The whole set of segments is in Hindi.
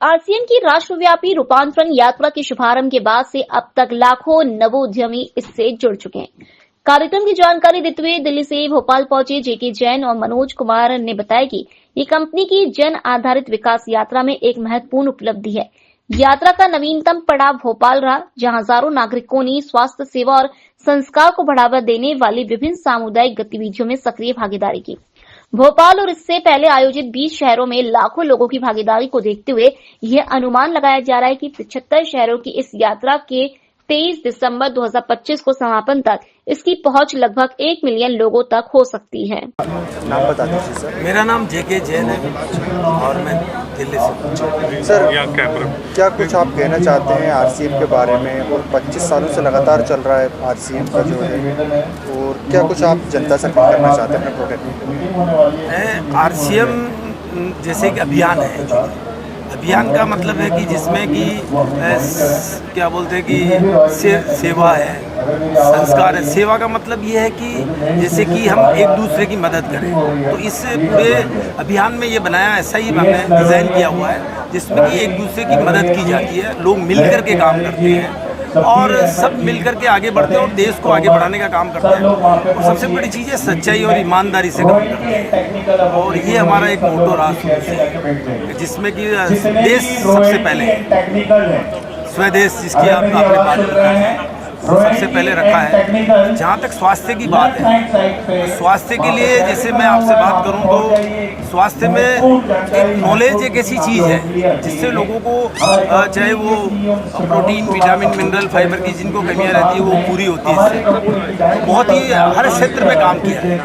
आरसीएम की राष्ट्रव्यापी रूपांतरण यात्रा के शुभारंभ के बाद से अब तक लाखों नवोद्यमी इससे जुड़ चुके हैं। कार्यक्रम की जानकारी देते हुए दिल्ली से भोपाल पहुंचे जेके जैन और मनोज कुमार ने बताया कि ये कंपनी की जन आधारित विकास यात्रा में एक महत्वपूर्ण उपलब्धि है। यात्रा का नवीनतम पड़ाव भोपाल रहा, जहां हजारों नागरिकों ने स्वास्थ्य सेवा और संस्कार को बढ़ावा देने वाली विभिन्न सामुदायिक गतिविधियों में सक्रिय भागीदारी की। भोपाल और इससे पहले आयोजित 20 शहरों में लाखों लोगों की भागीदारी को देखते हुए यह अनुमान लगाया जा रहा है कि 75 शहरों की इस यात्रा के 23 दिसंबर 2025 को समापन तक इसकी पहुंच लगभग 1 मिलियन लोगों तक हो सकती है। नाम बता दीजिए सर। मेरा नाम जेके जैन है और मैं दिल्ली से। सर क्या कुछ आप कहना चाहते हैं आरसीएम के बारे में? और 25 सालों से लगातार चल रहा है आरसीएम का जो है, और क्या कुछ आप जनता से अपील करना चाहते हैं अपने प्रोडक्ट में? आरसीएम जैसे कि अभियान है, अभियान का मतलब है कि जिसमें कि क्या बोलते हैं कि सेवा है, संस्कार है। सेवा का मतलब ये है कि जैसे कि हम एक दूसरे की मदद करें, तो इस पूरे अभियान में ये बनाया, ऐसा ही हमने डिज़ाइन किया हुआ है जिसमें कि एक दूसरे की मदद की जाती है, लोग मिल कर के काम करते हैं और सब मिल कर के आगे बढ़ते हैं और देश को आगे बढ़ाने का काम करते हैं। और सबसे बड़ी चीज़ है सच्चाई और ईमानदारी से काम करते हैं, और ये हमारा एक मोटो रहा है जिसमें कि देश सबसे पहले है, स्वदेश जिसकी आपने बात रखा है सबसे पहले रखा है। जहाँ तक स्वास्थ्य की बात है, तो स्वास्थ्य के लिए जैसे मैं आपसे बात करूँ तो स्वास्थ्य में एक नॉलेज एक ऐसी चीज़ है जिससे लोगों को चाहे वो प्रोटीन, विटामिन, मिनरल, फाइबर की जिनको कमियाँ रहती है वो पूरी होती है। इससे बहुत ही हर क्षेत्र में काम किया है।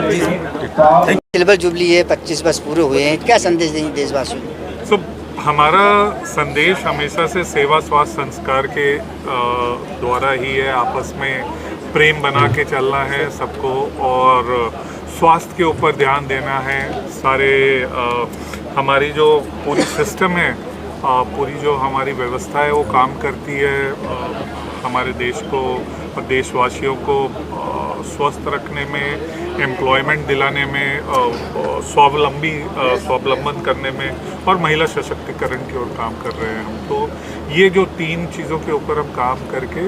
जी सिल्वर जुबली है, 25 वर्ष पूरे हुए हैं, क्या संदेश देंगे देशवासियों को? हमारा संदेश हमेशा से सेवा, स्वास्थ्य, संस्कार के द्वारा ही है। आपस में प्रेम बना के चलना है सबको, और स्वास्थ्य के ऊपर ध्यान देना है। सारे हमारी जो पूरी सिस्टम है, पूरी जो हमारी व्यवस्था है वो काम करती है हमारे देश को और देशवासियों को स्वस्थ रखने में, एम्प्लॉयमेंट दिलाने में, स्वावलंबन करने में और महिला सशक्तिकरण की ओर काम कर रहे हैं हम। तो ये जो 3 चीज़ों के ऊपर हम काम करके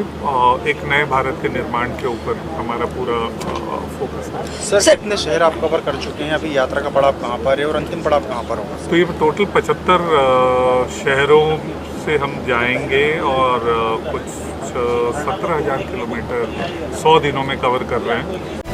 एक नए भारत के निर्माण के ऊपर हमारा पूरा फोकस है। सर कितने शहर आप कवर कर चुके हैं? अभी यात्रा का पड़ाव कहाँ पर है और अंतिम पड़ाव कहाँ पर होगा? तो ये टोटल 75 शहरों से हम जाएंगे और कुछ 17,000 किलोमीटर 100 दिनों में कवर कर रहे हैं।